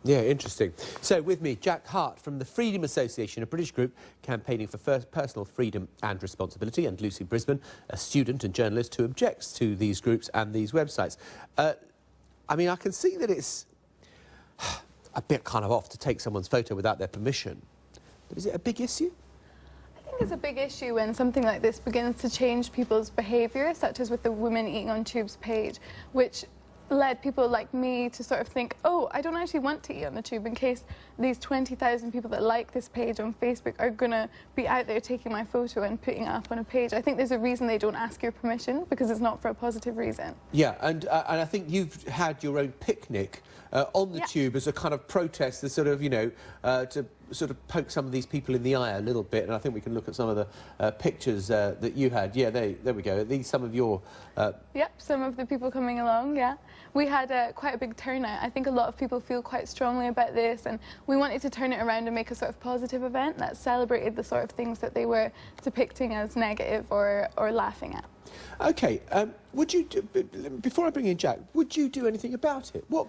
Yeah, interesting. So with me, Jack Hart from the Freedom Association, a British group campaigning for personal freedom and responsibility, and Lucy Brisbane, a student and journalist who objects to these groups and these websites. I mean, I can see that it's a bit kind of off to take someone's photo without their permission, but is it a big issue? I think it's a big issue when something like this begins to change people's behaviour, such as with the Women Eating on Tubes page, which led people like me to sort of think, oh, I don't actually want to eat on the tube in case these 20,000 people that like this page on Facebook are going to be out there taking my photo and putting it up on a page. I think there's a reason they don't ask your permission, because it's not for a positive reason. Yeah, and I think you've had your own picnic on the tube as a kind of protest, the sort of, you know, to sort of poke some of these people in the eye a little bit, and I think we can look at some of the pictures that you had. Yeah, there we go. Are these some of your... Yep, some of the people coming along, yeah. We had quite a big turnout. I think a lot of people feel quite strongly about this, and we wanted to turn it around and make a sort of positive event that celebrated the sort of things that they were depicting as negative or laughing at. OK, would you, before I bring in Jack, would you do anything about it? What...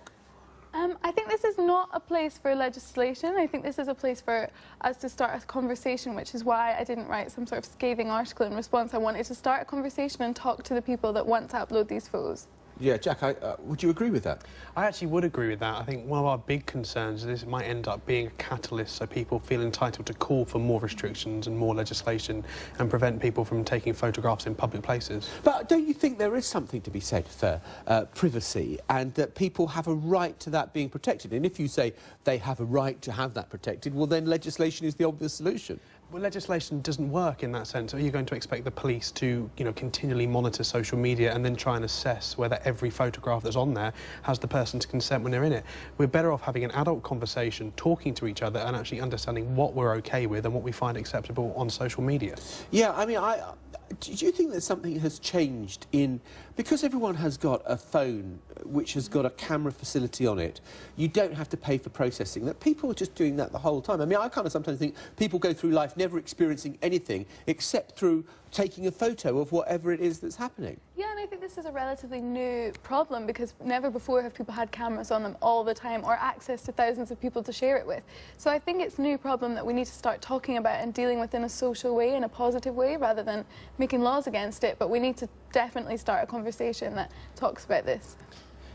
I think this is not a place for legislation. I think this is a place for us to start a conversation, which is why I didn't write some sort of scathing article in response. I wanted to start a conversation and talk to the people that want to upload these photos. Yeah, Jack, would you agree with that? I actually would agree with that. I think one of our big concerns is this might end up being a catalyst so people feel entitled to call for more restrictions and more legislation and prevent people from taking photographs in public places. But don't you think there is something to be said for privacy, and that people have a right to that being protected? And if you say they have a right to have that protected, well, then legislation is the obvious solution. Well, legislation doesn't work in that sense. Are you going to expect the police to, you know, continually monitor social media and then try and assess whether every photograph that's on there has the person's consent when they're in it? We're better off having an adult conversation, talking to each other and actually understanding what we're OK with and what we find acceptable on social media. Yeah, I mean, do you think that something has changed in... Because everyone has got a phone which has got a camera facility on it, you don't have to pay for processing, that people are just doing that the whole time. I mean, I kind of sometimes think people go through life never experiencing anything except through taking a photo of whatever it is that's happening. Yeah, and I think this is a relatively new problem, because never before have people had cameras on them all the time or access to thousands of people to share it with. So I think it's a new problem that we need to start talking about and dealing with in a social way, in a positive way, rather than making laws against it. But we need to definitely start a conversation that talks about this.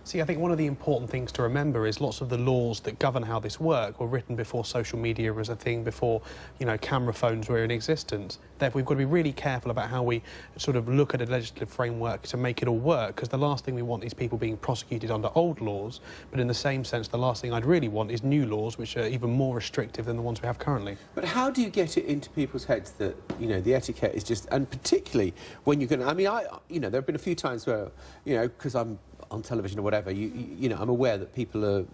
See, I think one of the important things to remember is lots of the laws that govern how this works were written before social media was a thing, before, you know, camera phones were in existence. Therefore, we've got to be really careful about how we sort of look at a legislative framework to make it all work, because the last thing we want is people being prosecuted under old laws, but in the same sense, the last thing I'd really want is new laws which are even more restrictive than the ones we have currently. But how do you get it into people's heads that, you know, the etiquette is just... And particularly when you're going to... I mean, you know, there have been a few times where, you know, because I'm on television or whatever, you know, I'm aware that people are...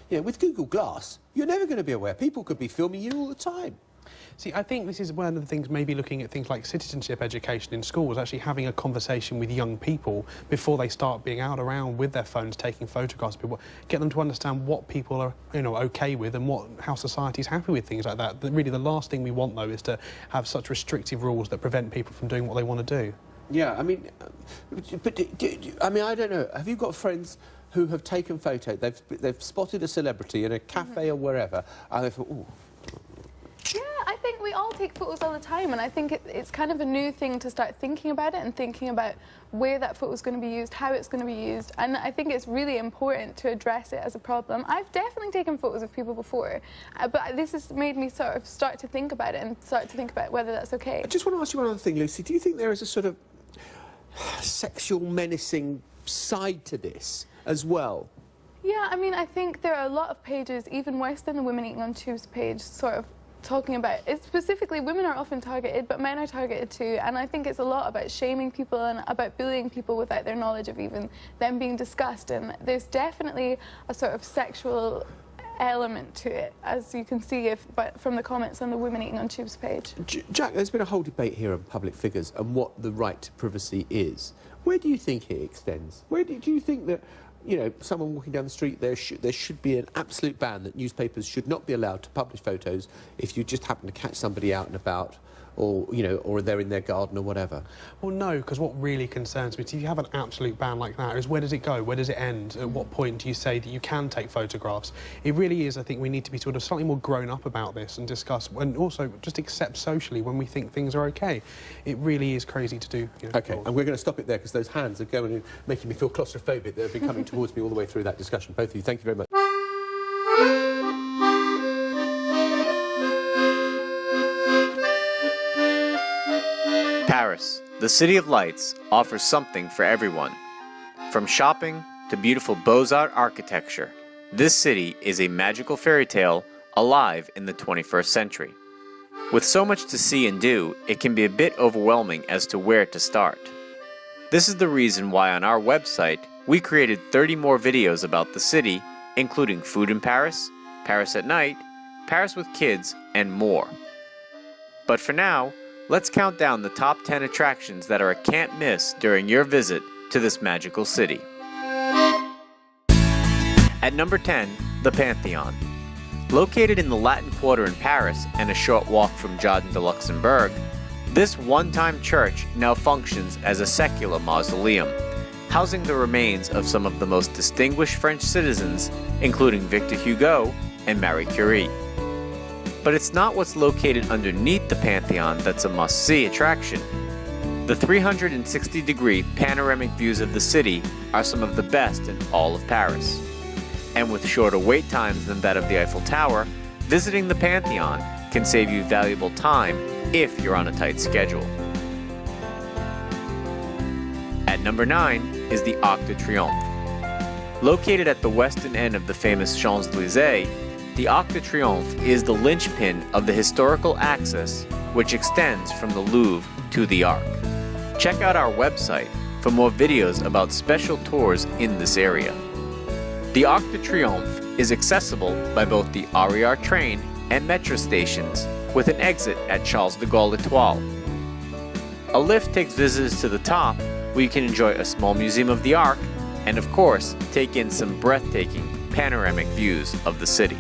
You know, with Google Glass, you're never going to be aware. People could be filming you all the time. See, I think this is one of the things, maybe looking at things like citizenship education in schools, actually having a conversation with young people before they start being out around with their phones, taking photographs of people, get them to understand what people are, you know, OK with and how society's happy with things like that. Really, the last thing we want, though, is to have such restrictive rules that prevent people from doing what they want to do. Yeah, I mean, but I mean, I don't know. Have you got friends who have taken photos? They've spotted a celebrity in a cafe or wherever, and they thought, ooh. Yeah, I think we all take photos all the time, and I think it's kind of a new thing to start thinking about it and thinking about where that photo is going to be used, how it's going to be used, and I think it's really important to address it as a problem. I've definitely taken photos of people before, but this has made me sort of start to think about it and start to think about whether that's okay. I just want to ask you one other thing, Lucy. Do you think there is a sort of sexual menacing side to this as well? Yeah, I mean, I think there are a lot of pages, even worse than the Women Eating on Tubes page, sort of talking about it. Specifically, women are often targeted, but men are targeted too, and I think it's a lot about shaming people and about bullying people without their knowledge of even them being discussed, and there's definitely a sort of sexual element to it, as you can see from the comments on the Women Eating on Tubes page. Jack, there's been a whole debate here on public figures and what the right to privacy is. Where do you think it extends? Where do you think that, you know, someone walking down the street, there should be an absolute ban that newspapers should not be allowed to publish photos if you just happen to catch somebody out and about or, you know, or they're in their garden or whatever? Well, no, because what really concerns me is if you have an absolute ban like that, is where does it go? Where does it end? At what point do you say that you can take photographs? It really is, I think we need to be sort of slightly more grown up about this and discuss, and also just accept socially when we think things are okay. It really is crazy to do. You know, OK, and we're going to stop it there because those hands are going and making me feel claustrophobic. They've been coming towards me all the way through that discussion. Both of you, thank you very much. Paris, the City of Lights, offers something for everyone. From shopping to beautiful Beaux-Arts architecture, this city is a magical fairy tale alive in the 21st century. With so much to see and do, it can be a bit overwhelming as to where to start. This is the reason why on our website, we created 30 more videos about the city, including food in Paris, Paris at night, Paris with kids, and more. But for now, let's count down the top 10 attractions that are a can't miss during your visit to this magical city. At number 10, the Pantheon. Located in the Latin Quarter in Paris and a short walk from Jardin de Luxembourg, this one-time church now functions as a secular mausoleum, housing the remains of some of the most distinguished French citizens, including Victor Hugo and Marie Curie. But it's not what's located underneath the Pantheon that's a must-see attraction. The 360-degree panoramic views of the city are some of the best in all of Paris. And with shorter wait times than that of the Eiffel Tower, visiting the Pantheon can save you valuable time if you're on a tight schedule. At number 9 is the Arc de Triomphe. Located at the western end of the famous Champs-Élysées, the Arc de Triomphe is the linchpin of the historical axis which extends from the Louvre to the Arc. Check out our website for more videos about special tours in this area. The Arc de Triomphe is accessible by both the RER train and metro stations with an exit at Charles de Gaulle Étoile. A lift takes visitors to the top where you can enjoy a small museum of the Arc and of course take in some breathtaking panoramic views of the city.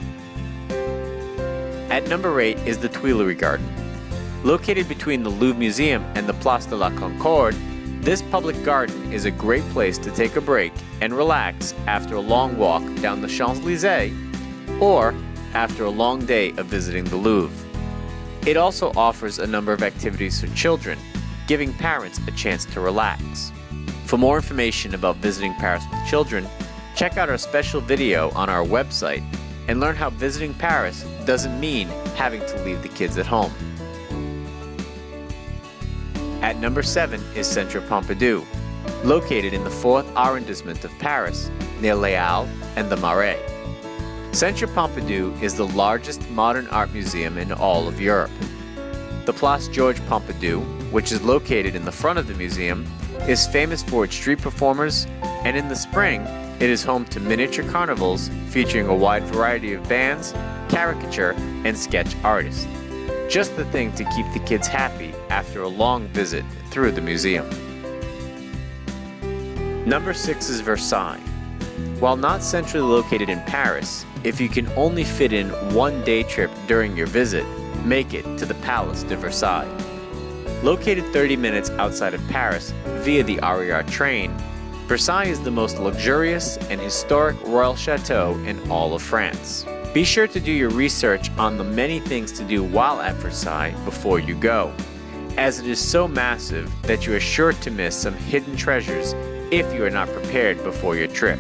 At number 8 is the Tuileries Garden. Located between the Louvre Museum and the Place de la Concorde, this public garden is a great place to take a break and relax after a long walk down the Champs-Élysées or after a long day of visiting the Louvre. It also offers a number of activities for children, giving parents a chance to relax. For more information about visiting Paris with children, check out our special video on our website and learn how visiting Paris doesn't mean having to leave the kids at home. At number 7 is Centre Pompidou, located in the 4th arrondissement of Paris, near Les Halles and the Marais. Centre Pompidou is the largest modern art museum in all of Europe. The Place Georges Pompidou, which is located in the front of the museum, is famous for its street performers, and in the spring, it is home to miniature carnivals featuring a wide variety of bands, caricature, and sketch artists. Just the thing to keep the kids happy after a long visit through the museum. Number 6 is Versailles. While not centrally located in Paris, if you can only fit in one day trip during your visit, make it to the Palace de Versailles. Located 30 minutes outside of Paris via the RER train, Versailles is the most luxurious and historic royal chateau in all of France. Be sure to do your research on the many things to do while at Versailles before you go, as it is so massive that you are sure to miss some hidden treasures if you are not prepared before your trip.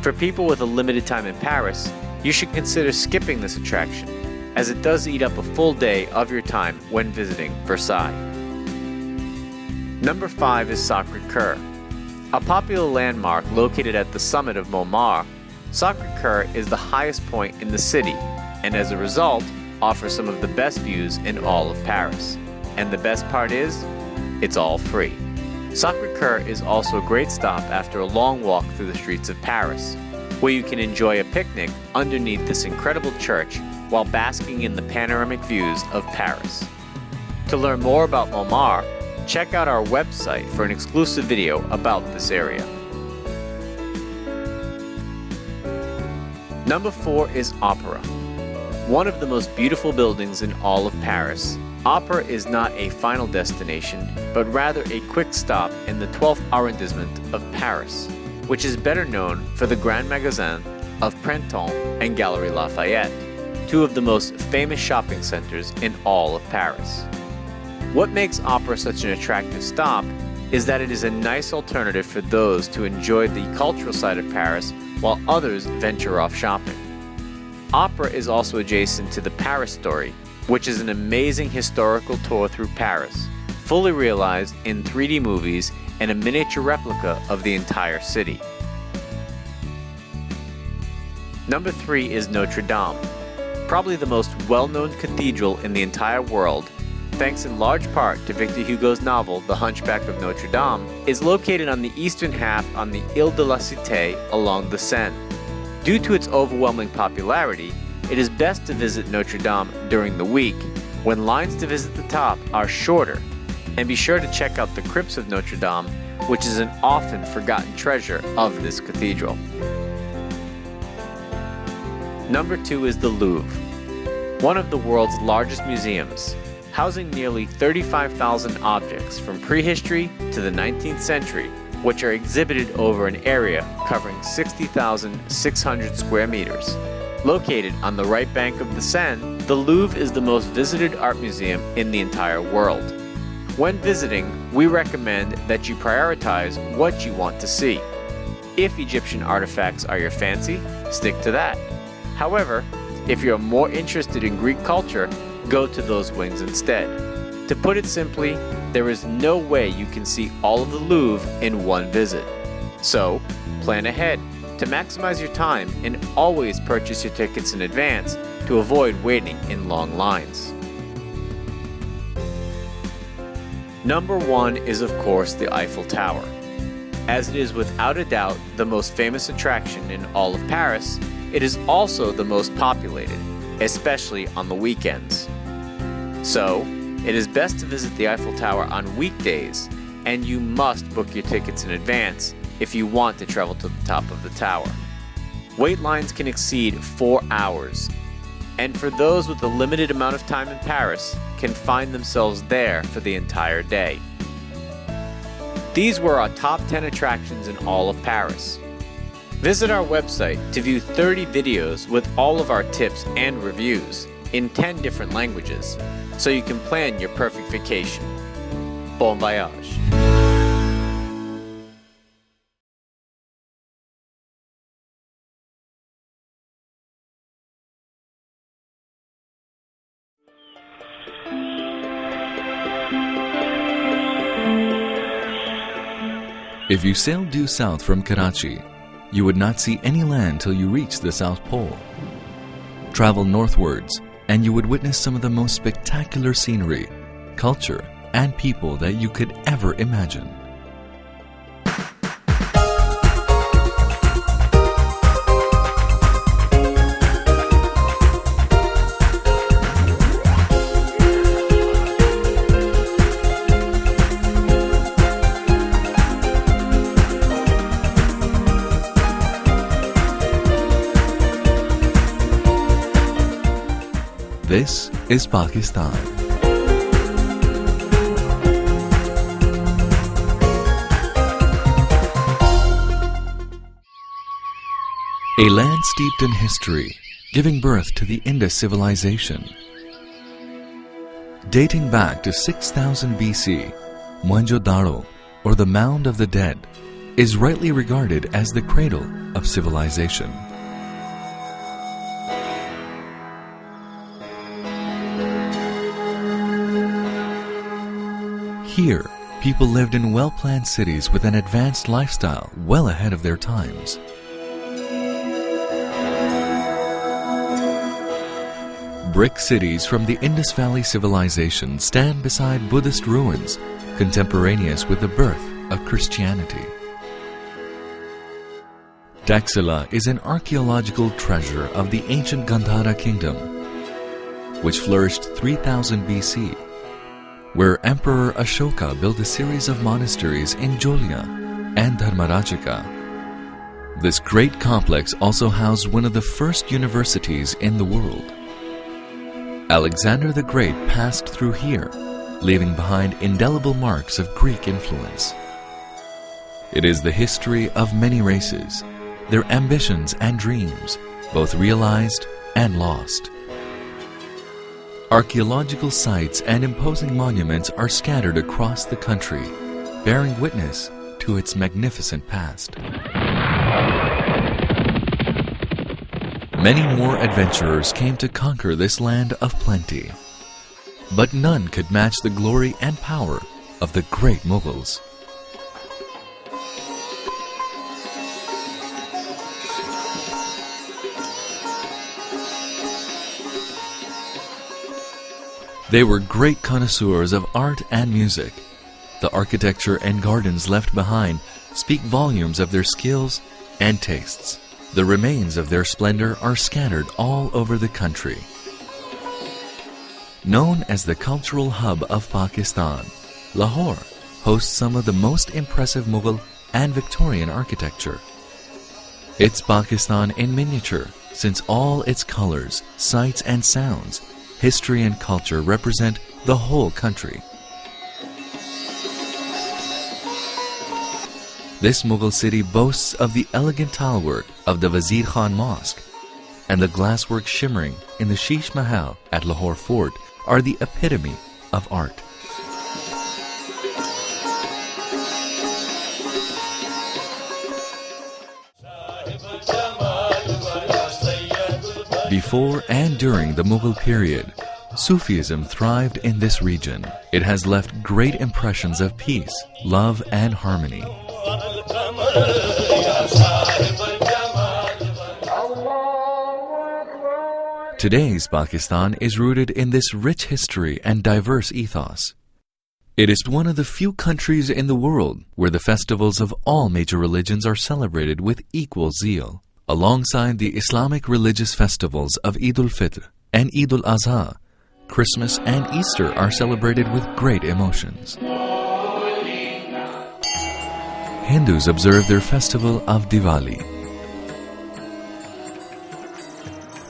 For people with a limited time in Paris, you should consider skipping this attraction, as it does eat up a full day of your time when visiting Versailles. Number 5 is Sacré-Cœur. A popular landmark located at the summit of Montmartre, Sacré-Cœur is the highest point in the city, and as a result, offers some of the best views in all of Paris. And the best part is, it's all free. Sacré-Cœur is also a great stop after a long walk through the streets of Paris, where you can enjoy a picnic underneath this incredible church while basking in the panoramic views of Paris. To learn more about Montmartre, check out our website for an exclusive video about this area. Number 4 is Opera. One of the most beautiful buildings in all of Paris, Opera is not a final destination, but rather a quick stop in the 12th arrondissement of Paris, which is better known for the Grand Magasin of Printemps and Galeries Lafayette, two of the most famous shopping centers in all of Paris. What makes Opera such an attractive stop is that it is a nice alternative for those to enjoy the cultural side of Paris while others venture off shopping. Opera is also adjacent to the Paris Story, which is an amazing historical tour through Paris, fully realized in 3D movies and a miniature replica of the entire city. Number 3 is Notre Dame, probably the most well-known cathedral in the entire world, thanks in large part to Victor Hugo's novel The Hunchback of Notre Dame, is located on the eastern half on the Ile de la Cité along the Seine. Due to its overwhelming popularity, it is best to visit Notre Dame during the week, when lines to visit the top are shorter, and be sure to check out the crypts of Notre Dame, which is an often forgotten treasure of this cathedral. Number 2 is the Louvre, one of the world's largest museums, housing nearly 35,000 objects from prehistory to the 19th century, which are exhibited over an area covering 60,600 square meters. Located on the right bank of the Seine, the Louvre is the most visited art museum in the entire world. When visiting, we recommend that you prioritize what you want to see. If Egyptian artifacts are your fancy, stick to that. However, if you're more interested in Greek culture, go to those wings instead. To put it simply, there is no way you can see all of the Louvre in one visit. So, plan ahead to maximize your time and always purchase your tickets in advance to avoid waiting in long lines. Number 1 is of course the Eiffel Tower. As it is without a doubt the most famous attraction in all of Paris, it is also the most populated, especially on the weekends. So, it is best to visit the Eiffel Tower on weekdays, and you must book your tickets in advance if you want to travel to the top of the tower. Wait lines can exceed 4 hours, and for those with a limited amount of time in Paris, can find themselves there for the entire day. These were our top 10 attractions in all of Paris. Visit our website to view 30 videos with all of our tips and reviews in 10 different languages, so you can plan your perfect vacation. Bon voyage! If you sailed due south from Karachi, you would not see any land till you reached the South Pole. Travel northwards, and you would witness some of the most spectacular scenery, culture, and people that you could ever imagine. This is Pakistan. A land steeped in history, giving birth to the Indus civilization. Dating back to 6000 BC, Mohenjo-daro, or the Mound of the Dead, is rightly regarded as the cradle of civilization. Here, people lived in well-planned cities with an advanced lifestyle well ahead of their times. Brick cities from the Indus Valley civilization stand beside Buddhist ruins, contemporaneous with the birth of Christianity. Taxila is an archaeological treasure of the ancient Gandhara kingdom, which flourished 3000 BC. Where Emperor Ashoka built a series of monasteries in Jolya and Dharmarajika. This great complex also housed one of the first universities in the world. Alexander the Great passed through here, leaving behind indelible marks of Greek influence. It is the history of many races, their ambitions and dreams, both realized and lost. Archaeological sites and imposing monuments are scattered across the country, bearing witness to its magnificent past. Many more adventurers came to conquer this land of plenty, but none could match the glory and power of the great Mughals. They were great connoisseurs of art and music. The architecture and gardens left behind speak volumes of their skills and tastes. The remains of their splendor are scattered all over the country. Known as the cultural hub of Pakistan, Lahore hosts some of the most impressive Mughal and Victorian architecture. It's Pakistan in miniature, since all its colors, sights and sounds, history and culture represent the whole country. This Mughal city boasts of the elegant tilework of the Wazir Khan Mosque, and the glasswork shimmering in the Sheesh Mahal at Lahore Fort are the epitome of art. Before and during the Mughal period, Sufism thrived in this region. It has left great impressions of peace, love, and harmony. Today's Pakistan is rooted in this rich history and diverse ethos. It is one of the few countries in the world where the festivals of all major religions are celebrated with equal zeal. Alongside the Islamic religious festivals of Eid al-Fitr and Eid al-Adha, Christmas and Easter are celebrated with great emotions. Hindus observe their festival of Diwali.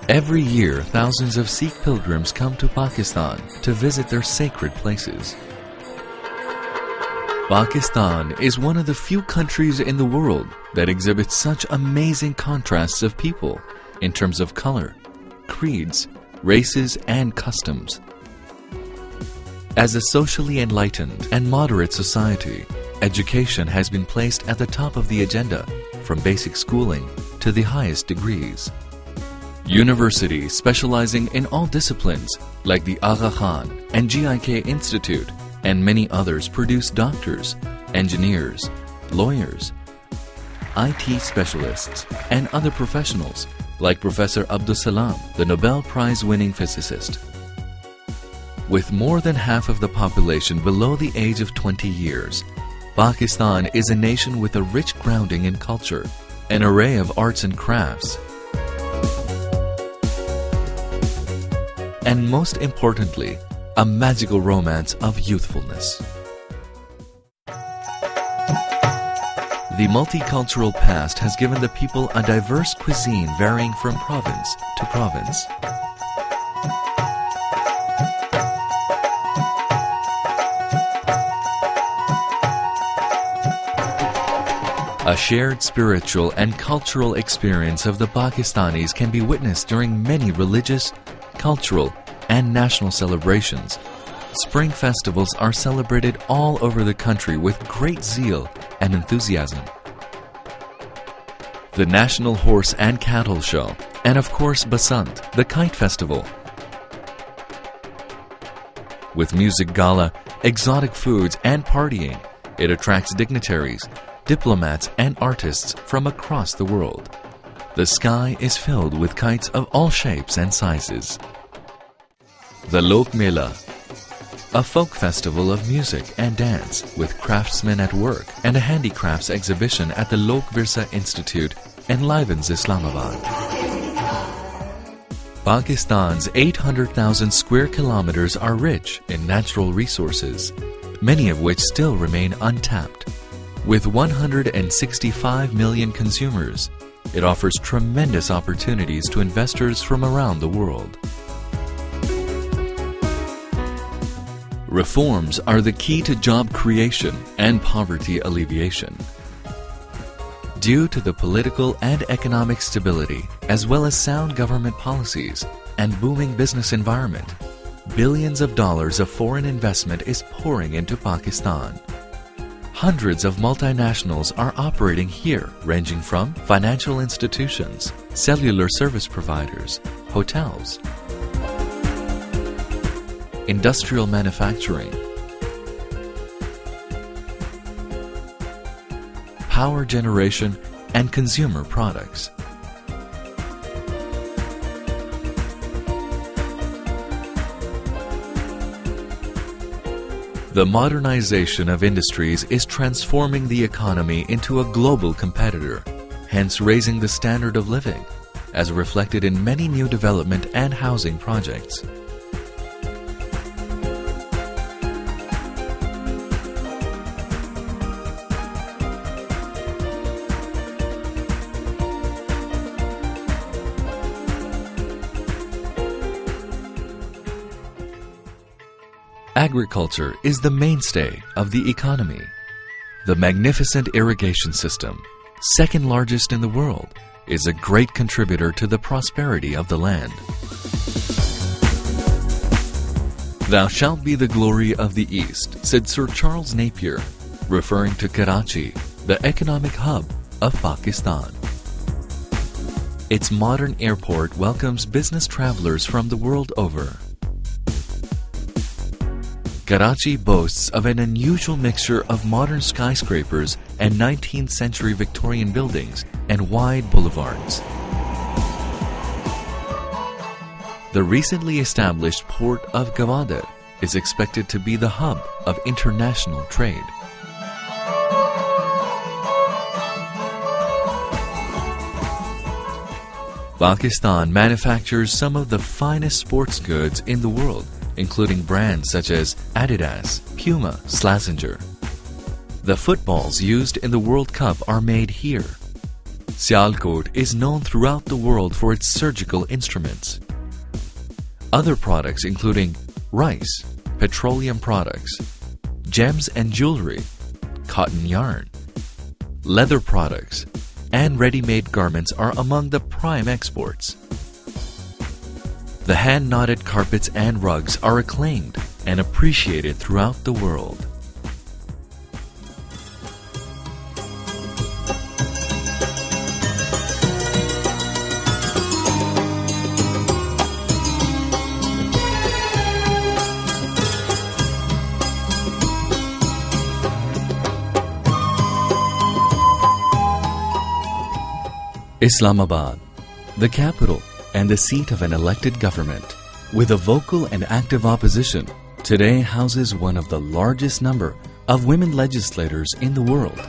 Every year, thousands of Sikh pilgrims come to Pakistan to visit their sacred places. Pakistan is one of the few countries in the world that exhibits such amazing contrasts of people in terms of color, creeds, races, and customs. As a socially enlightened and moderate society, education has been placed at the top of the agenda, from basic schooling to the highest degrees. Universities specializing in all disciplines, like the Aga Khan and GIK Institute, and many others produce doctors, engineers, lawyers, IT specialists, and other professionals, like Professor Abdus Salam, the Nobel Prize-winning physicist. With more than half of the population below the age of 20 years, Pakistan is a nation with a rich grounding in culture, an array of arts and crafts, and most importantly, a magical romance of youthfulness. The multicultural past has given the people a diverse cuisine varying from province to province. A shared spiritual and cultural experience of the Pakistanis can be witnessed during many religious, cultural, and national celebrations. Spring festivals are celebrated all over the country with great zeal and enthusiasm. The National Horse and Cattle Show, and of course Basant, the Kite Festival. With music gala, exotic foods, and partying, it attracts dignitaries, diplomats, and artists from across the world. The sky is filled with kites of all shapes and sizes. The Lok Mela, a folk festival of music and dance with craftsmen at work, and a handicrafts exhibition at the Lok Virsa Institute enlivens Islamabad. Pakistan's 800,000 square kilometers are rich in natural resources, many of which still remain untapped. With 165 million consumers, it offers tremendous opportunities to investors from around the world. Reforms are the key to job creation and poverty alleviation. Due to the political and economic stability, as well as sound government policies and booming business environment, billions of dollars of foreign investment is pouring into Pakistan. Hundreds of multinationals are operating here, ranging from financial institutions, cellular service providers, hotels, industrial manufacturing, power generation, and consumer products. The modernization of industries is transforming the economy into a global competitor, hence raising the standard of living, as reflected in many new development and housing projects. Agriculture is the mainstay of the economy. The magnificent irrigation system, second largest in the world, is a great contributor to the prosperity of the land. "Thou shalt be the glory of the East," said Sir Charles Napier, referring to Karachi, the economic hub of Pakistan. Its modern airport welcomes business travelers from the world over. Karachi boasts of an unusual mixture of modern skyscrapers and 19th century Victorian buildings and wide boulevards. The recently established port of Gwadar is expected to be the hub of international trade. Pakistan manufactures some of the finest sports goods in the world, including brands such as Adidas, Puma, Slazenger. The footballs used in the World Cup are made here. Sialkot is known throughout the world for its surgical instruments. Other products including rice, petroleum products, gems and jewelry, cotton yarn, leather products, and ready-made garments are among the prime exports. The hand-knotted carpets and rugs are acclaimed and appreciated throughout the world. Islamabad, the capital and the seat of an elected government, with a vocal and active opposition, today houses one of the largest number of women legislators in the world.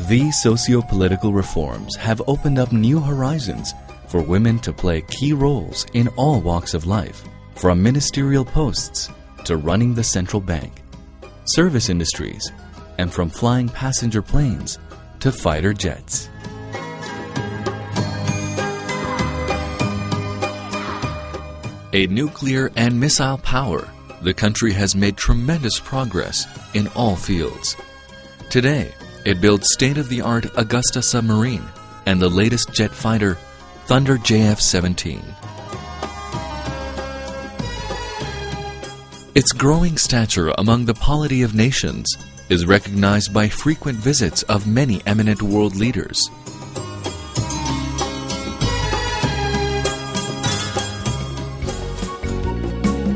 These socio-political reforms have opened up new horizons for women to play key roles in all walks of life, from ministerial posts to running the central bank, service industries, and from flying passenger planes to fighter jets. A nuclear and missile power, the country has made tremendous progress in all fields. Today, it builds state-of-the-art Augusta submarine and the latest jet fighter, Thunder JF-17. Its growing stature among the polity of nations is recognized by frequent visits of many eminent world leaders.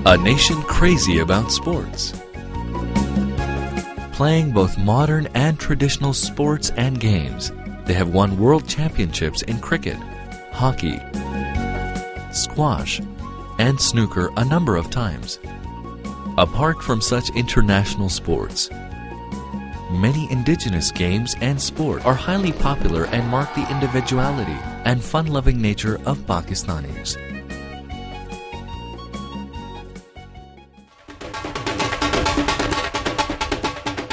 A nation crazy about sports. Playing both modern and traditional sports and games, they have won world championships in cricket, hockey, squash, and snooker a number of times. Apart from such international sports, many indigenous games and sport are highly popular and mark the individuality and fun-loving nature of Pakistanis.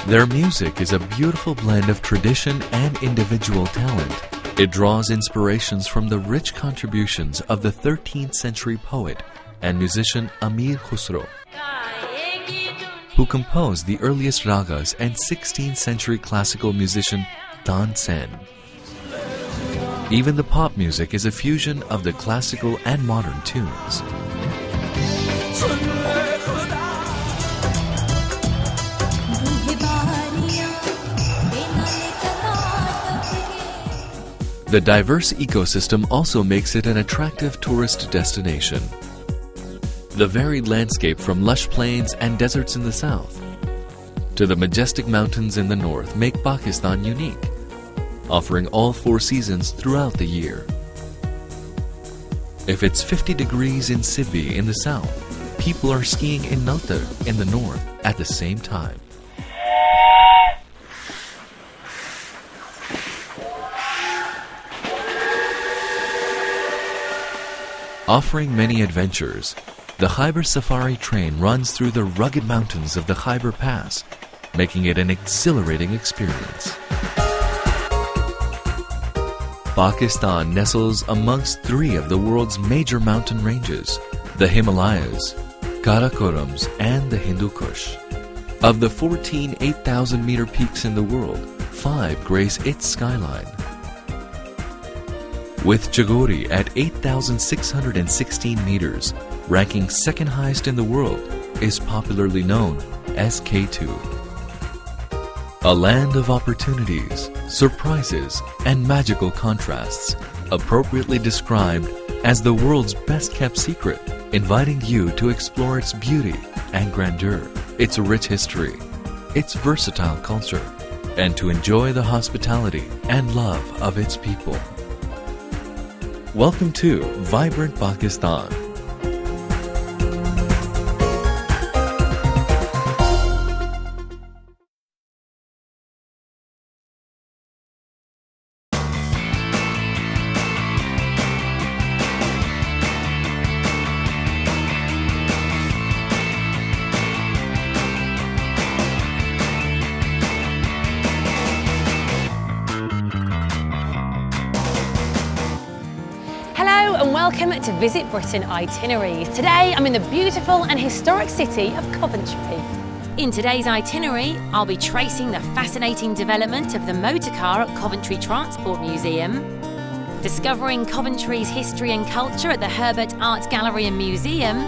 Their music is a beautiful blend of tradition and individual talent. It draws inspirations from the rich contributions of the 13th century poet and musician Amir Khusro. who composed the earliest ragas, and 16th century classical musician Tan Sen. Even the pop music is a fusion of the classical and modern tunes. The diverse ecosystem also makes it an attractive tourist destination. The varied landscape from lush plains and deserts in the south to the majestic mountains in the north make Pakistan unique, offering all 4 seasons throughout the year. If it's 50 degrees in Sibi in the south, people are skiing in Naltar in the north at the same time. Offering many adventures, the Khyber Safari train runs through the rugged mountains of the Khyber Pass, making it an exhilarating experience. Pakistan nestles amongst 3 of the world's major mountain ranges, the Himalayas, Karakorams, and the Hindu Kush. Of the 14 8,000-meter peaks in the world, 5 grace its skyline. With Chagori at 8,616 meters, ranking second highest in the world, is popularly known as K2. A land of opportunities, surprises, and magical contrasts, appropriately described as the world's best-kept secret, inviting you to explore its beauty and grandeur, its rich history, its versatile culture, and to enjoy the hospitality and love of its people. Welcome to Vibrant Pakistan. Welcome to Visit Britain Itineraries. Today I'm in the beautiful and historic city of Coventry. In today's itinerary, I'll be tracing the fascinating development of the motor car at Coventry Transport Museum, discovering Coventry's history and culture at the Herbert Art Gallery and Museum,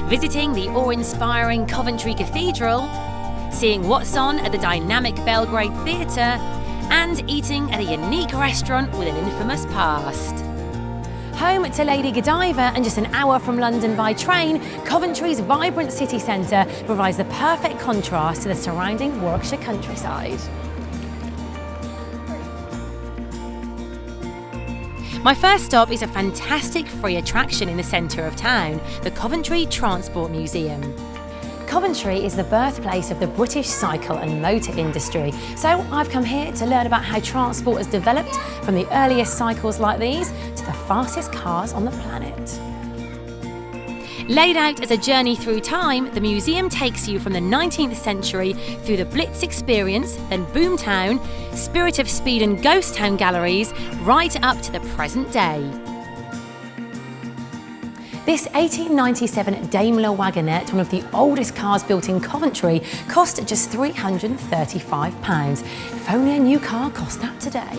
visiting the awe-inspiring Coventry Cathedral, seeing what's on at the dynamic Belgrade Theatre, and eating at a unique restaurant with an infamous past. Home to Lady Godiva and just an hour from London by train, Coventry's vibrant city centre provides the perfect contrast to the surrounding Warwickshire countryside. My first stop is a fantastic free attraction in the centre of town, the Coventry Transport Museum. Coventry is the birthplace of the British cycle and motor industry, so I've come here to learn about how transport has developed from the earliest cycles like these to the fastest cars on the planet. Laid out as a journey through time, the museum takes you from the 19th century through the Blitz experience, then Boomtown, Spirit of Speed and Ghost Town galleries, right up to the present day. This 1897 Daimler Wagonette, one of the oldest cars built in Coventry, cost just £335. If only a new car cost that today.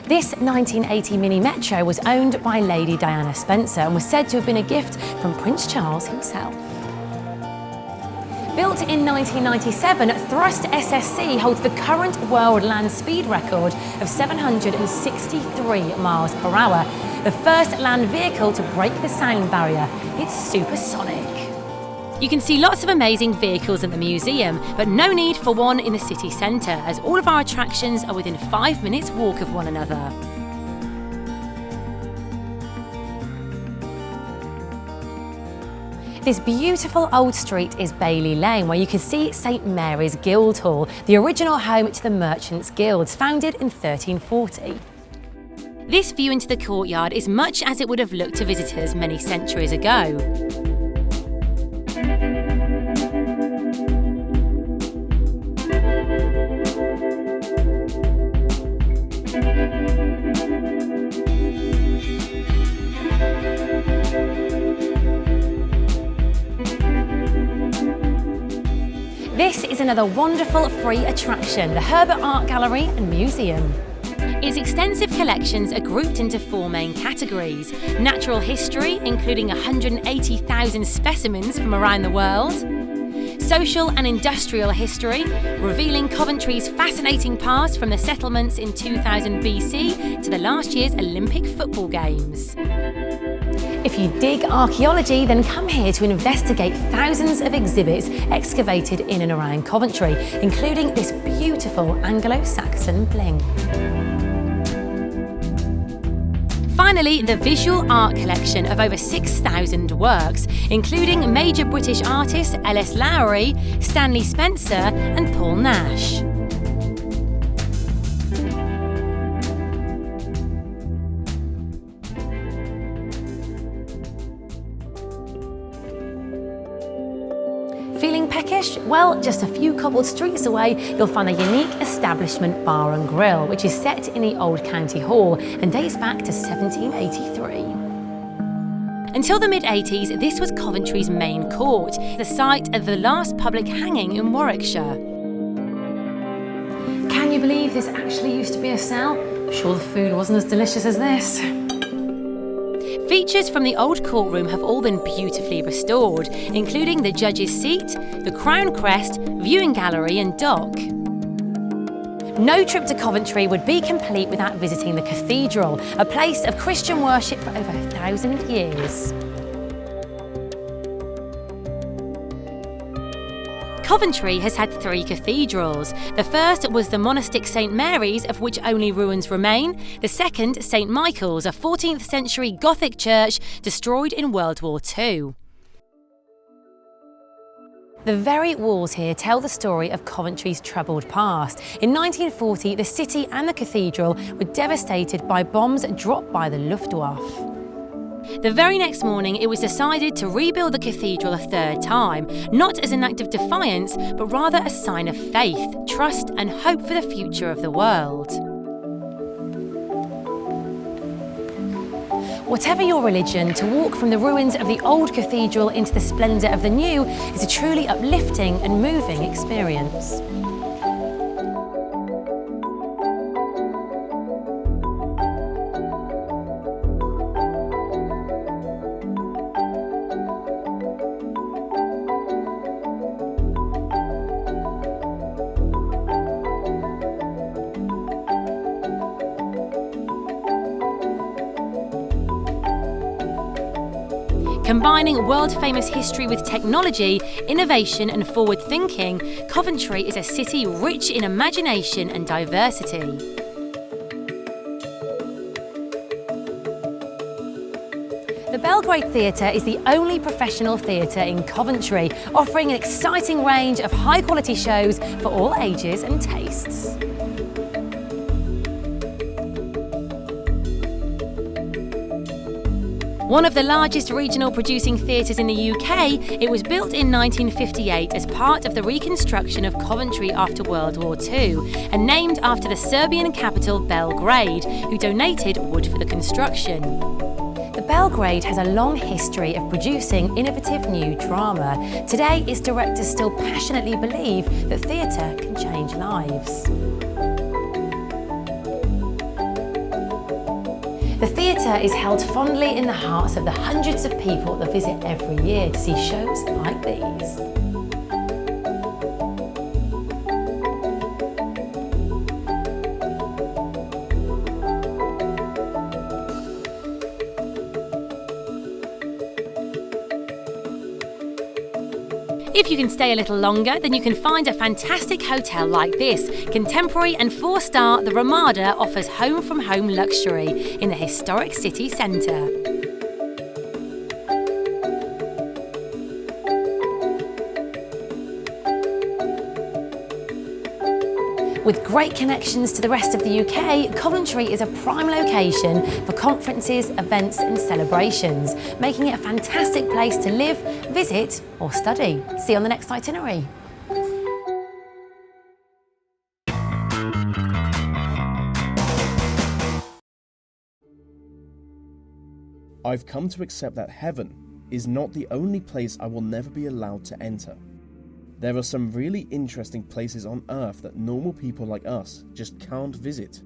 This 1980 Mini Metro was owned by Lady Diana Spencer and was said to have been a gift from Prince Charles himself. Built in 1997, Thrust SSC holds the current world land speed record of 763 miles per hour. The first land vehicle to break the sound barrier. It's supersonic. You can see lots of amazing vehicles at the museum, but no need for one in the city centre, as all of our attractions are within 5 minutes walk of one another. This beautiful old street is Bailey Lane, where you can see St Mary's Guildhall, the original home to the Merchants' Guilds, founded in 1340. This view into the courtyard is much as it would have looked to visitors many centuries ago. is another wonderful free attraction, the Herbert Art Gallery and Museum. Its extensive collections are grouped into 4 main categories: natural history, including 180,000 specimens from around the world; social and industrial history, revealing Coventry's fascinating past from the settlements in 2000 BC to the last year's Olympic football games. If you dig archaeology, then come here to investigate thousands of exhibits excavated in and around Coventry, including this beautiful Anglo-Saxon bling. Finally, the visual art collection of over 6,000 works, including major British artists L.S. Lowry, Stanley Spencer and Paul Nash. Feeling peckish? Well, just a few cobbled streets away, you'll find a unique establishment bar and grill, which is set in the old county hall and dates back to 1783. Until the mid-80s, this was Coventry's main court, the site of the last public hanging in Warwickshire. Can you believe this actually used to be a cell? I'm sure the food wasn't as delicious as this. Features from the old courtroom have all been beautifully restored, including the judge's seat, the crown crest, viewing gallery and dock. No trip to Coventry would be complete without visiting the cathedral, a place of Christian worship for over 1,000 years. Coventry has had 3 cathedrals. The first was the monastic St Mary's, of which only ruins remain. The second, St Michael's, a 14th century Gothic church destroyed in World War II. The very walls here tell the story of Coventry's troubled past. In 1940, the city and the cathedral were devastated by bombs dropped by the Luftwaffe. The very next morning, it was decided to rebuild the cathedral a 3rd time, not as an act of defiance, but rather a sign of faith, trust and hope for the future of the world. Whatever your religion, to walk from the ruins of the old cathedral into the splendour of the new is a truly uplifting and moving experience. Combining world-famous history with technology, innovation and forward-thinking, Coventry is a city rich in imagination and diversity. The Belgrade Theatre is the only professional theatre in Coventry, offering an exciting range of high-quality shows for all ages and tastes. One of the largest regional producing theatres in the UK, it was built in 1958 as part of the reconstruction of Coventry after World War II and named after the Serbian capital Belgrade, who donated wood for the construction. The Belgrade has a long history of producing innovative new drama. Today, its directors still passionately believe that theatre can change lives. The theatre is held fondly in the hearts of the hundreds of people that visit every year to see shows like these. If you can stay a little longer, then you can find a fantastic hotel like this. Contemporary and 4-star, the Ramada offers home-from-home luxury in the historic city centre. With great connections to the rest of the UK, Coventry is a prime location for conferences, events and celebrations, making it a fantastic place to live, visit or study. See you on the next itinerary. I've come to accept that heaven is not the only place I will never be allowed to enter. there are some really interesting places on Earth that normal people like us just can't visit.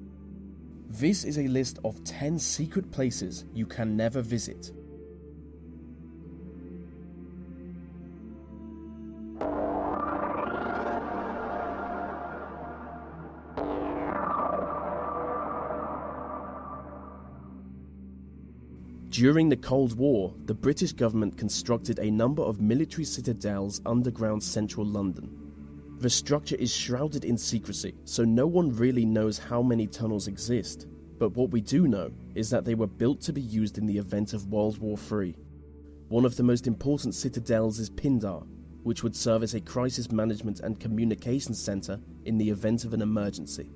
This is a list of 10 secret places you can never visit. During the Cold War, the British government constructed a number of military citadels underground central London. The structure is shrouded in secrecy, so no one really knows how many tunnels exist. But what we do know is that they were built to be used in the event of World War III. One of the most important citadels is Pindar, which would serve as a crisis management and communications center in the event of an emergency.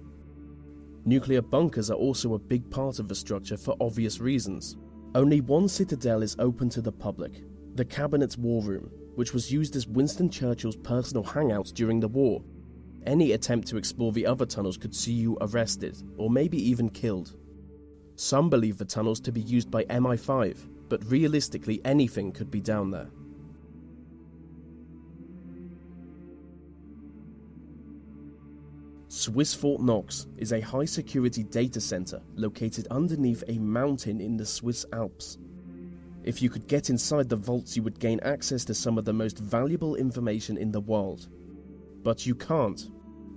Nuclear bunkers are also a big part of the structure for obvious reasons. Only one citadel is open to the public, the Cabinet's War Room, which was used as Winston Churchill's personal hangout during the war. Any attempt to explore the other tunnels could see you arrested, or maybe even killed. Some believe the tunnels to be used by MI5, but realistically anything could be down there. Swiss Fort Knox is a high-security data center located underneath a mountain in the Swiss Alps. If you could get inside the vaults, you would gain access to some of the most valuable information in the world. But you can't.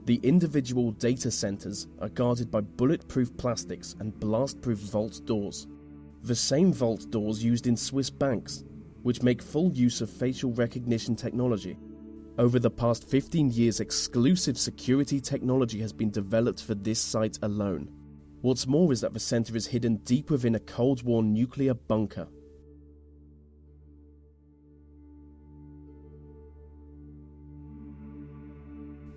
The individual data centers are guarded by bulletproof plastics and blast-proof vault doors. The same vault doors used in Swiss banks, which make full use of facial recognition technology. Over the past 15 years, exclusive security technology has been developed for this site alone. What's more is that the center is hidden deep within a Cold War nuclear bunker.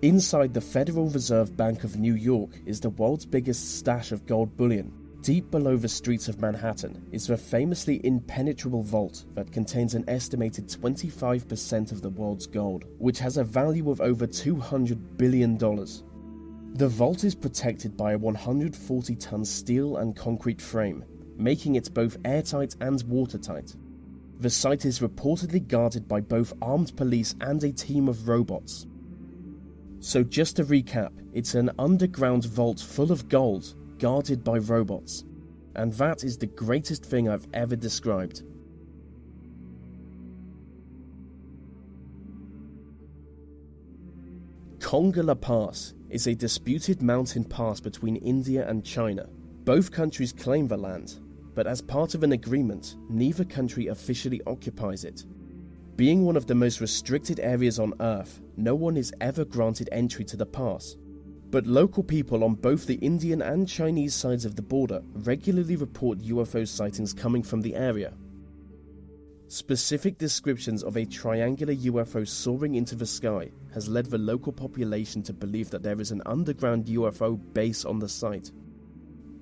Inside the Federal Reserve Bank of New York is the world's biggest stash of gold bullion. Deep below the streets of Manhattan is the famously impenetrable vault that contains an estimated 25% of the world's gold, which has a value of over $200 billion. The vault is protected by a 140-ton steel and concrete frame, making it both airtight and watertight. The site is reportedly guarded by both armed police and a team of robots. So just to recap, it's an underground vault full of gold, guarded by robots. And that is the greatest thing I've ever described. Khonga Pass is a disputed mountain pass between India and China. Both countries claim the land, but as part of an agreement, neither country officially occupies it. Being one of the most restricted areas on Earth, no one is ever granted entry to the pass. But local people on both the Indian and Chinese sides of the border regularly report UFO sightings coming from the area. Specific descriptions of a triangular UFO soaring into the sky has led the local population to believe that there is an underground UFO base on the site.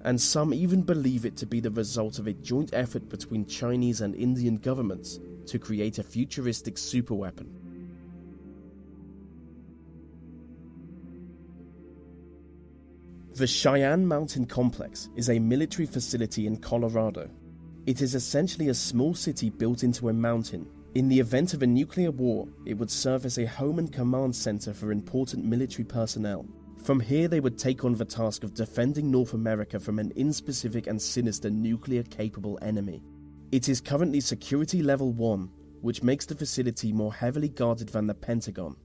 And some even believe it to be the result of a joint effort between Chinese and Indian governments to create a futuristic superweapon. The Cheyenne Mountain Complex is a military facility in Colorado. It is essentially a small city built into a mountain. In the event of a nuclear war, it would serve as a home and command center for important military personnel. From here, they would take on the task of defending North America from an inspecific and sinister nuclear-capable enemy. It is currently Security Level 1, which makes the facility more heavily guarded than the Pentagon.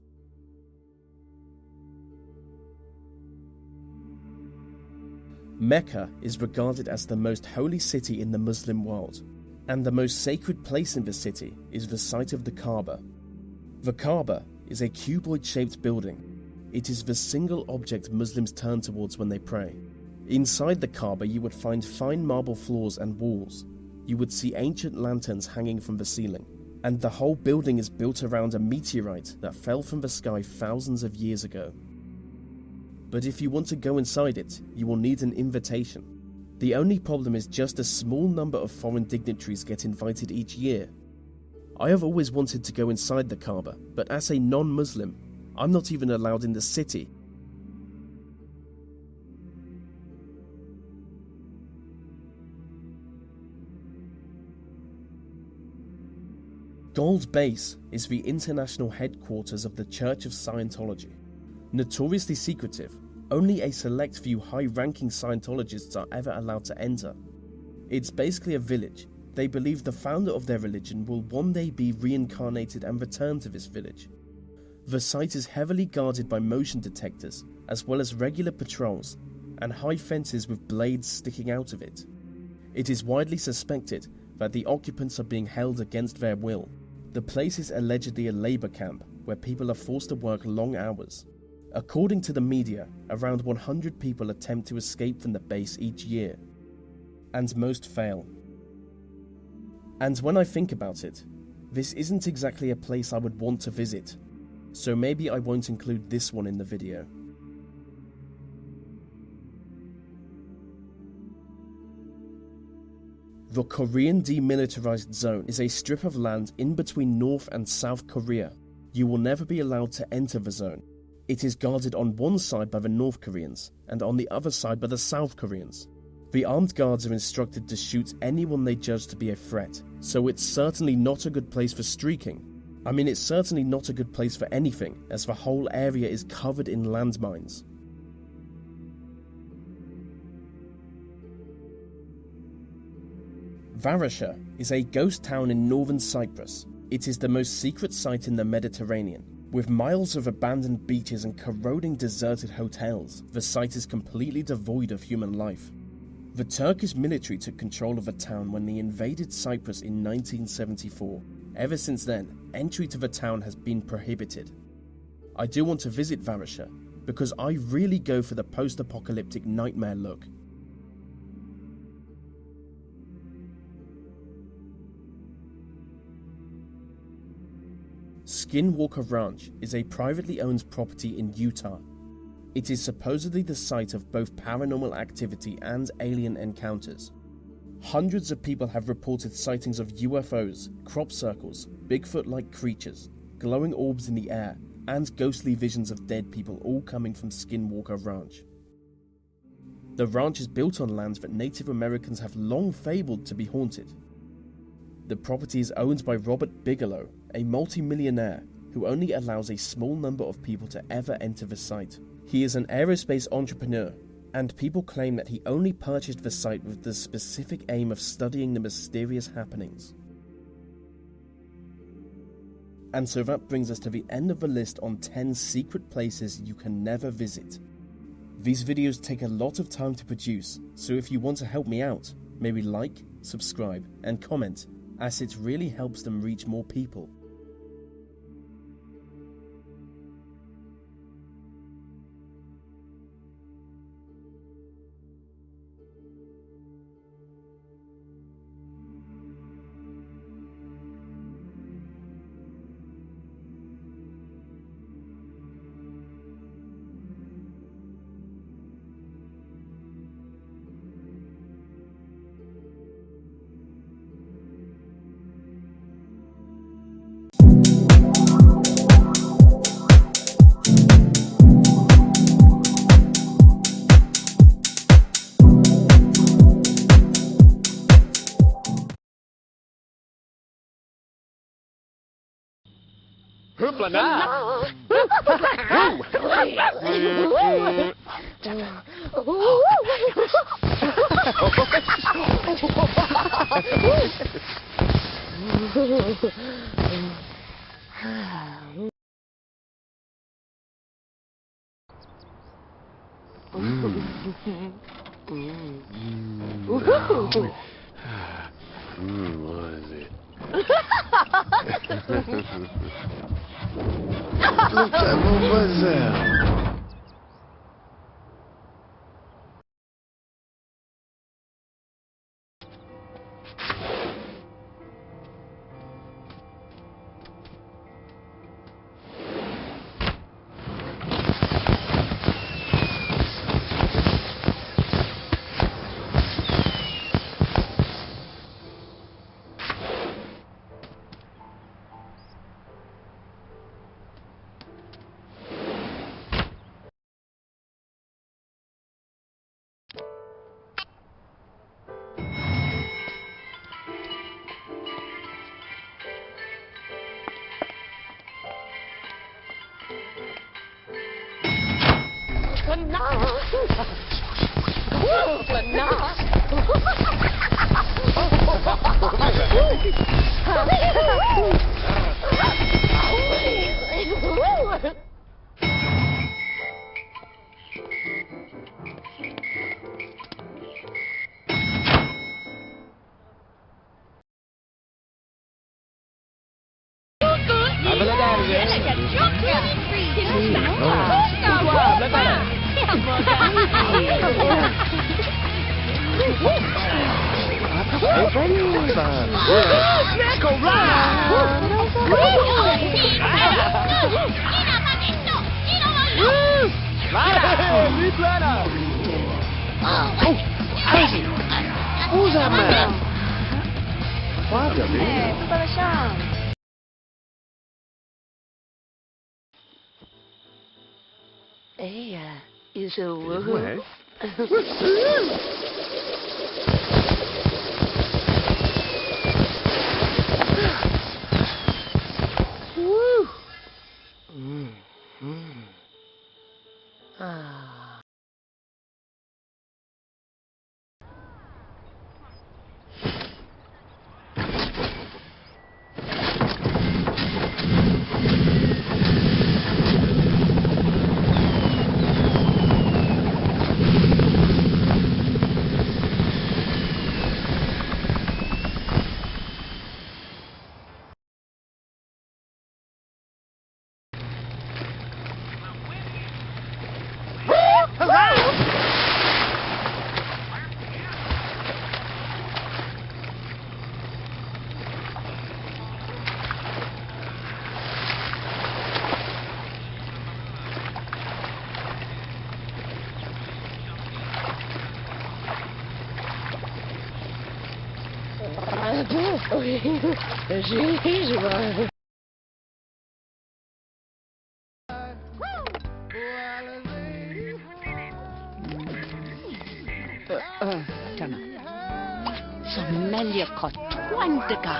Mecca is regarded as the most holy city in the Muslim world, and the most sacred place in the city is the site of the Kaaba. The Kaaba is a cuboid-shaped building. It is the single object Muslims turn towards when they pray. Inside the Kaaba, you would find fine marble floors and walls. You would see ancient lanterns hanging from the ceiling, and the whole building is built around a meteorite that fell from the sky thousands of years ago. But if you want to go inside it, you will need an invitation. The only problem is just a small number of foreign dignitaries get invited each year. I have always wanted to go inside the Kaaba, but as a non-Muslim, I'm not even allowed in the city. Gold Base is the international headquarters of the Church of Scientology. Notoriously secretive, only a select few high-ranking Scientologists are ever allowed to enter. It's basically a village. They believe the founder of their religion will one day be reincarnated and return to this village. The site is heavily guarded by motion detectors, as well as regular patrols, and high fences with blades sticking out of it. It is widely suspected that the occupants are being held against their will. The place is allegedly a labour camp where people are forced to work long hours. According to the media, around 100 people attempt to escape from the base each year, and most fail. And when I think about it, this isn't exactly a place I would want to visit, so maybe I won't include this one in the video. The Korean Demilitarized Zone is a strip of land in between North and South Korea. You will never be allowed to enter the zone. It is guarded on one side by the North Koreans and on the other side by the South Koreans. The armed guards are instructed to shoot anyone they judge to be a threat, so it's certainly not a good place for streaking. I mean, it's certainly not a good place for anything, as the whole area is covered in landmines. Varasha is a ghost town in northern Cyprus. It is the most secret site in the Mediterranean. With miles of abandoned beaches and corroding deserted hotels, the site is completely devoid of human life. The Turkish military took control of the town when they invaded Cyprus in 1974. Ever since then, entry to the town has been prohibited. I do want to visit Varasha, because I really go for the post-apocalyptic nightmare look. Skinwalker Ranch is a privately owned property in Utah. It is supposedly the site of both paranormal activity and alien encounters. Hundreds of people have reported sightings of UFOs, crop circles, Bigfoot-like creatures, glowing orbs in the air, and ghostly visions of dead people, all coming from Skinwalker Ranch. The ranch is built on lands that Native Americans have long fabled to be haunted. The property is owned by Robert Bigelow, a multi-millionaire who only allows a small number of people to ever enter the site. He is an aerospace entrepreneur, and people claim that he only purchased the site with the specific aim of studying the mysterious happenings. And so that brings us to the end of the list on 10 secret places you can never visit. These videos take a lot of time to produce, so if you want to help me out, maybe like, subscribe, and comment, as it really helps them reach more people. What is it? Look at mademoiselle. Who's that man? What the is a What? Sommelier Kotwandega,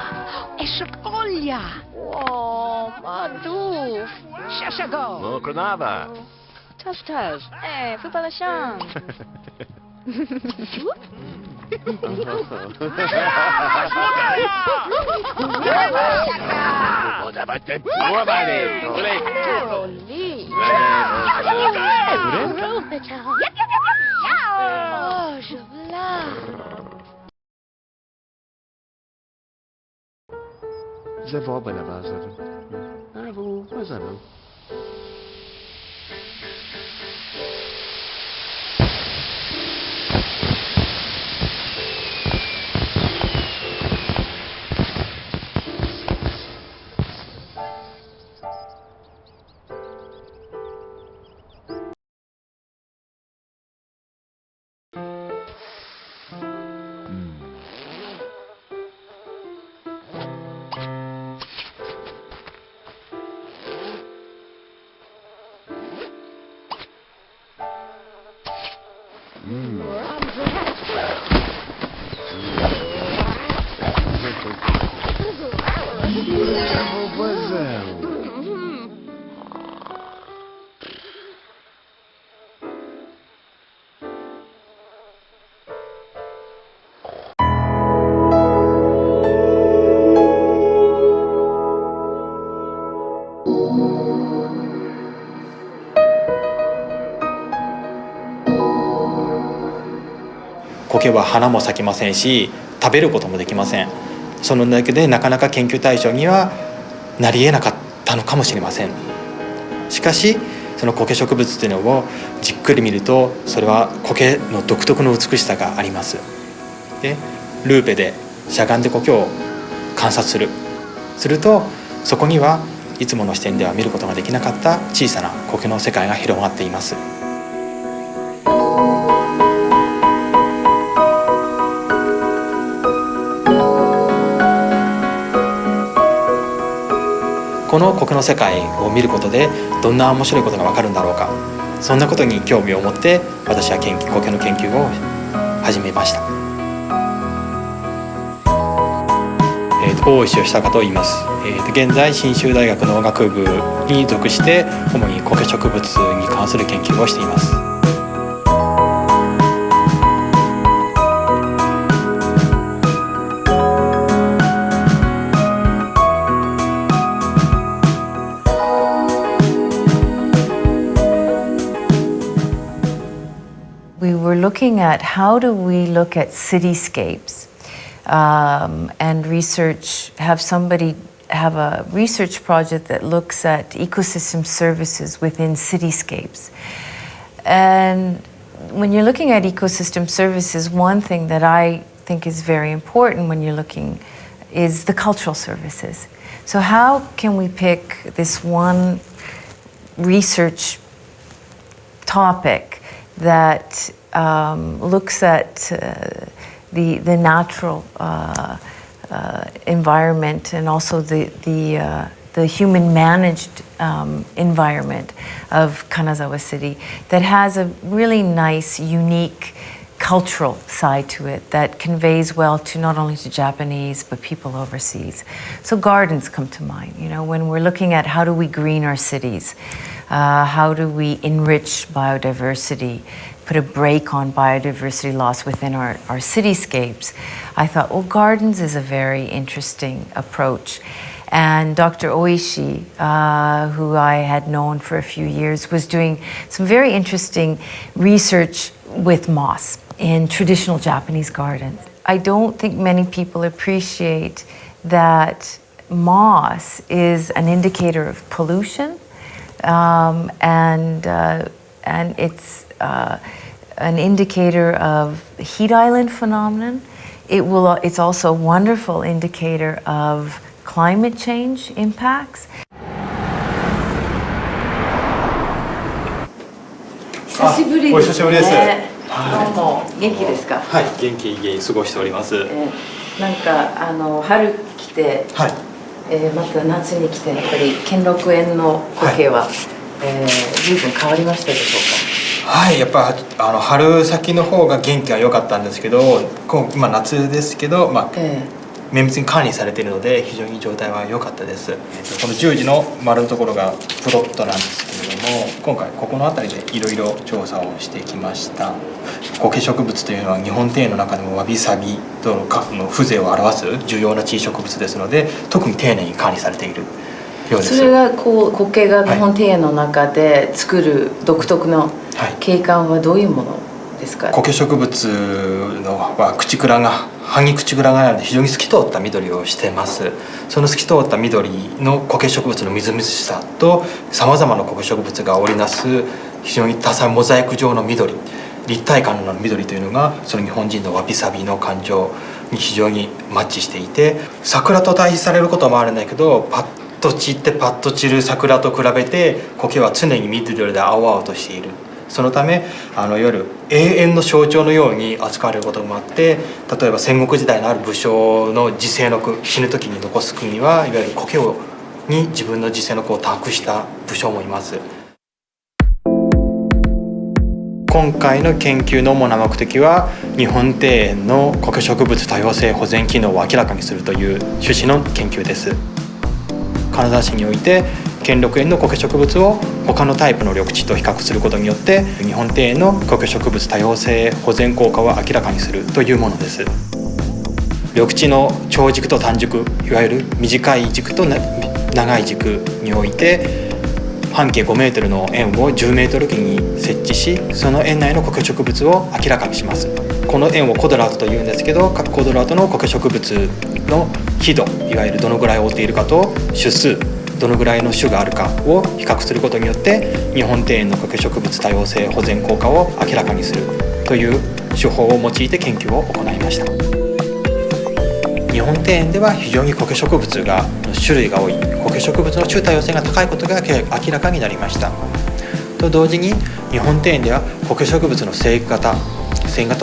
Eshokolya. Oh, Maduf, Shashago. Okinawa. Tuftas, Fubalashan. Zawo Balabazav. Avu, Bazano. Bazano. 苔は花も咲きませんし食べることもできません。そのだけでなかなか研究対象にはなり得なかったのかもしれません。しかしその苔植物というのをじっくり見るとそれは苔の独特の美しさがあります。でルーペでしゃがんで苔を観察するとそこにはいつもの視点では見ることができなかった小さな苔の世界が広がっています。この苔の世界を見ることでどんな面白いことが分かるんだろうか、そんなことに興味を持って私は苔の研究を始めました。大石義孝と言います。現在信州大学農学部に属して主に苔植物に関する研究をしています。looking at how do we look at cityscapes and research, have a research project that looks at ecosystem services within cityscapes. And when you're looking at ecosystem services, one thing that I think is very important when you're looking is the cultural services. So how can we pick this one research topic that looks at the natural environment and also the human managed environment of Kanazawa City that has a really nice, unique cultural side to it that conveys well to not only to Japanese but people overseas. So gardens come to mind, you know, when we're looking at how do we green our cities, how do we enrich biodiversity, put a break on biodiversity loss within our cityscapes. I thought, well, gardens is a very interesting approach. And Dr. Oishi, who I had known for a few years, was doing some very interesting research with moss in traditional Japanese gardens. I don't think many people appreciate that moss is an indicator of pollution, and it's an indicator of the heat island phenomenon. It's also a wonderful indicator of climate change impacts. 久しぶりですね。お久しぶりです。どうも元気ですか。はい、元気過ごしております。なんか春来て、はい、また夏に来てやっぱり兼六園の苔は、随分変わりましたでしょうか。はい、やっぱ春先の方が元気が良かったんですけど、今夏ですけど、綿密に管理されているので非常に状態は良かったです。この十字の丸のところがプロットなんですけれども、今回ここの辺りでいろいろ調査をしてきました。苔植物というのは日本庭園の中でもわびさびとの風情を表す重要な地植物ですので、特に丁寧に管理されているようです。それが苔が日本庭園の中で作る独特の景観はどういうものですか。苔植物のは葉に口蔵があるので非常に透き通った緑をしています。その透き通った緑の苔植物のみずみずしさとさまざまな苔植物が織りなす非常に多彩モザイク状の緑、立体感のある緑というのがその日本人のわびさびの感情に非常にマッチしていて、桜と対比されることもあるんだけど、パッと散ってパッと散る桜と比べて苔は常に緑で青々としている。そのためいわゆる永遠の象徴のように扱われることもあって、例えば戦国時代のある武将の辞世の句、死ぬ時に残す句にはいわゆる苔に自分の辞世の句を託した武将もいます。今回の研究の主な目的は日本庭園の苔植物多様性保全機能を明らかにするという趣旨の研究です。金沢市において兼六園の苔植物を他のタイプの緑地と比較することによって日本庭園の苔植物多様性保全効果を明らかにするというものです。緑地の長軸と短軸、いわゆる短い軸と長い軸において半径5メートルの円を10メートル域に設置し、その円内の苔植物を明らかにします。この円をコドラートというんですけど、各コドラートの苔植物の輝度、いわゆるどのぐらい覆っているかと種数、どのぐらいの種があるかを比較することによって日本庭園の苔植物多様性保全効果を明らかにするという手法を用いて研究を行いました。日本庭園では非常に苔植物が種類が多い、苔植物の種多様性が高いことが明らかになりました。と同時に日本庭園では苔植物の生育型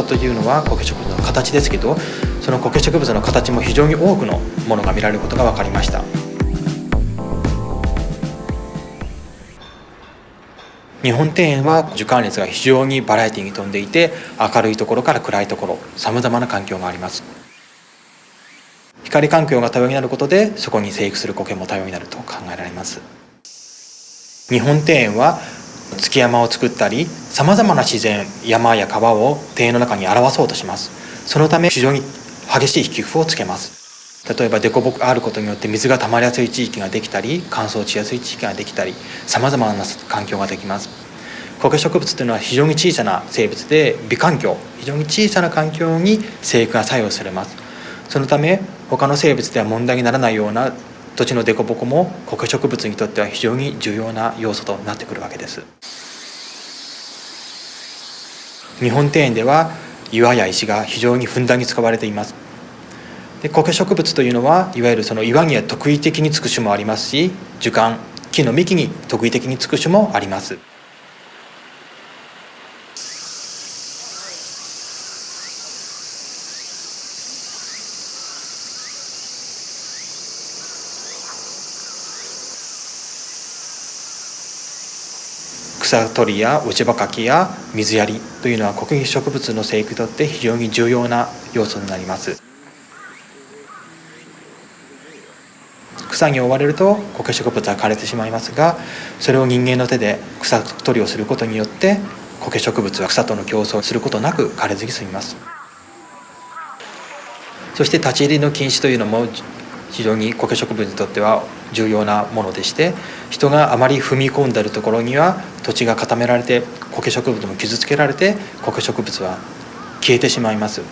というのは苔植物の形ですけど、その苔植物の形も非常に多くのものが見られることが分かりました。日本庭園は樹幹列が非常にバラエティに富んでいて、明るいところから暗いところ、さまざまな環境があります。光環境が多様になることでそこに生育する苔も多様になると考えられます。日本庭園は築山を作ったりさまざまな自然、山や川を庭園の中に表そうとします。そのため非常に激しい起伏をつけます。例えば凸凹があることによって水が溜まりやすい地域ができたり乾燥しやすい地域ができたり、さまざまな環境ができます。苔植物というのは非常に小さな生物で微環境、非常に小さな環境に生育が作用されます。そのため他の生物では問題にならないような土地の凸凹も苔植物にとっては非常に重要な要素となってくるわけです。日本庭園では岩や石が非常にふんだんに使われています。で苔植物というのはいわゆるその岩には特異的につく種もありますし、樹幹、木の幹に特異的につく種もあります。草取りや落ち葉かきや水やりというのは苔植物の生育にとって非常に重要な要素になります。草に覆われると苔植物は枯れてしまいますが、それを人間の手で草取りをすることによって苔植物は草との競争をすることなく枯れずに済みます。そして立ち入りの禁止というのも非常に苔植物にとっては重要なものでして、人があまり踏み込んでいるところには土地が固められて苔植物も傷つけられて苔植物は消えてしまいます。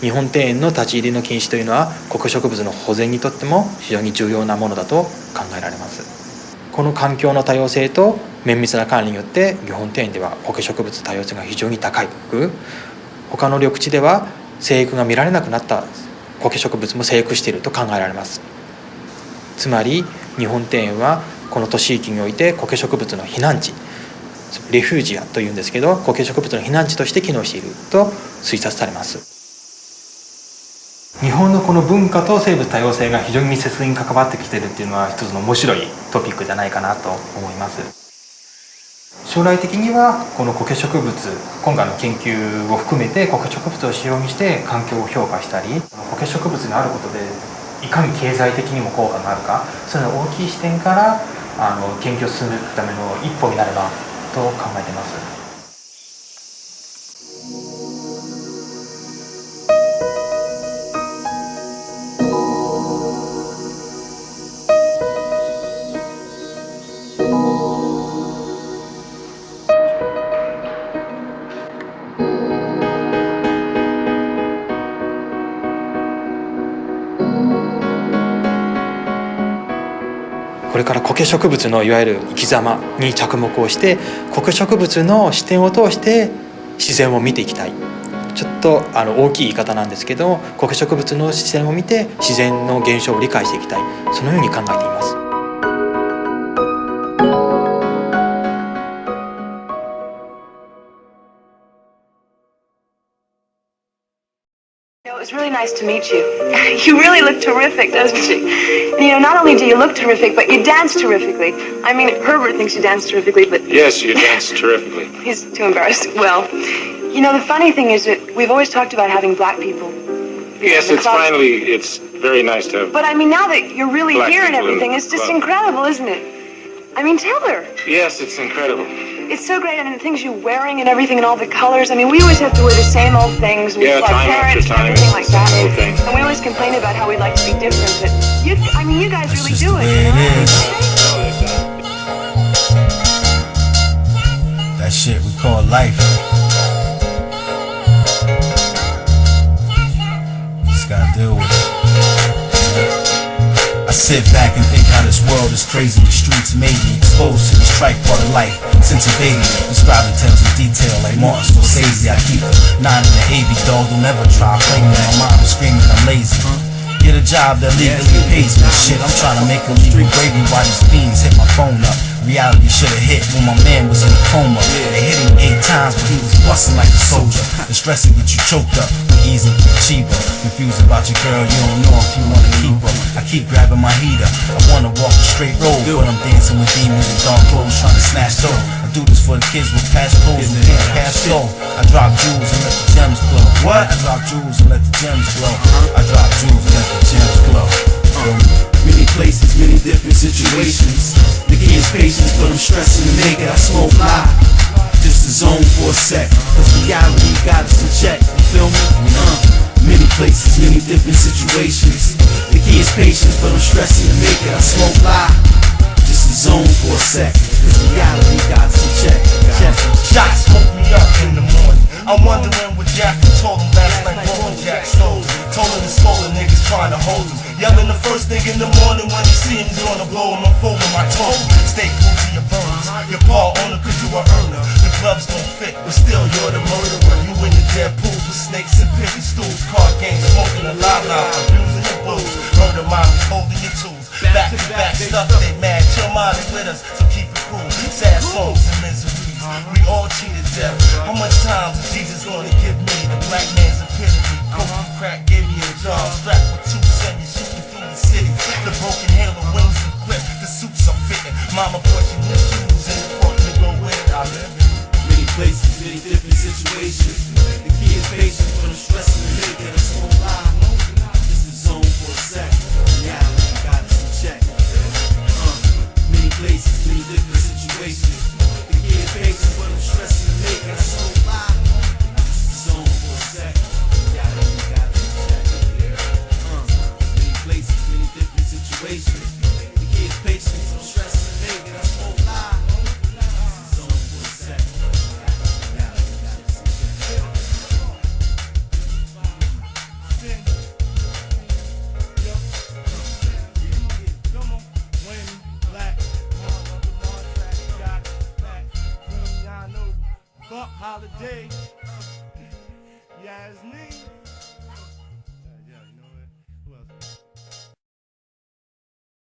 日本庭園の立ち入りの禁止というのは苔植物の保全にとっても非常に重要なものだと考えられます。この環境の多様性と綿密な管理によって日本庭園では苔植物多様性が非常に高く、他の緑地では生育が見られなくなった苔植物も生育していると考えられます。つまり日本庭園はこの都市域において苔植物の避難地、レフュージアというんですけど、苔植物の避難地として機能していると推察されます。日本のこの文化と生物多様性が非常に密接に関わってきているっていうのは一つの面白いトピックじゃないかなと思います。将来的にはこの苔植物、今回の研究を含めて苔植物を使用にして環境を評価したり、苔植物があることでいかに経済的にも効果があるか、そういう大きい視点から研究を進めるための一歩になればと考えています。これから苔植物のいわゆる生き様に着目をして、苔植物の視点を通して自然を見ていきたい。ちょっと大きい言い方なんですけど、苔植物の視点を見て自然の現象を理解していきたい、そのように考えています。It was really nice to meet you. You really look terrific, doesn't she? And, not only do you look terrific, but you dance terrifically. I mean, Herbert thinks you dance terrifically, but... Yes, you dance terrifically. He's too embarrassed. Well, the funny thing is that we've always talked about having black people. Yes, it's very nice to have... But I mean, now that you're really here and everything, it's just incredible, isn't it? I mean, tell her. Yes, it's incredible. It's so great, and the things you're wearing and everything and all the colors. I mean, we always have to wear the same old things with our parents and everything like that. And we always complain about how we'd like to be different, but you guys really do it. That shit we call life. Just gotta deal with it. I sit back and think how this world is crazy. The streets made me exposed to the strife part of life. Since a baby, describing tales in detail like Martin Scorsese. I keep a 9 in the AV, dog. Don't ever try playing with my mom screaming I'm lazy. Get a job that legally pays me. Shit, I'm trying to make a legal gravy while these fiends hit my phone up. Reality should've hit when my man was in a coma. They hit him 8 times, but he was busting like a soldier. The stress will get you choked up, easy, cheaper. Confused about your girl, you don't know if you wanna keep her. I keep grabbing my heater, I wanna walk a straight road, but I'm dancing with demons in dark clothes, trying to snatch dough. I do this for the kids with past clothes and can't cash flow. I drop jewels and let the gems glow. What? I drop jewels and let the gems glow. I drop jewels and let the gems glow. Many places, many different situations. The key is patience, but I'm stressing to make it. I smoke lie, just a zone for a sec, cause reality got us in check. You feel me? Many places, many different situations. The key is patience, but I'm stressing to make it. I smoke lie, just a zone for a sec, cause reality got us in check. then some shots woke me up in the morning. I'm wondering what Jack told him last night. Broken Jack stole him. Told him to scold the niggas trying to hold him. Yelling the first thing in the morning when he see him gonna blow him. I'm folding my told him, stay cool to your burners. Your paw owner cause you a earner. The gloves don't fit, but still you're the murderer. You in the dead pools with snakes and piggy stools. Card games, smoking a la-la, abusing your booze. Murder mommies holding your tools. Back to back stuff, they mad. Chill mommy with us, so keep it cool. Sad songs and miseries. We all cheated death. How much time is Jesus gonna give me? The black man's epitome. Coke crack gave me a job. Strapped with 2 semis shooting through the city. The broken halo wings are clipped. The suits are fitting. Mama bought you new shoes and the court to go with it. I live in many places, many different situations. The key is patience, but I'm stressing the nigga that's whole lie. This is zone for a sec. Reality got us in check. Many places, many different situations. The key is patience, but I'm stressing the nigga that's whole lie. This is zone for a sec. Reality got us in check. Many places, many different situations. The key is patience, I'm stressing the nigga that's whole lie. This is zone for a sec. Reality got us in check. Come on, Wayne, Black, Jack, Black, Queen, Yano, Buck Holiday, Yasmin.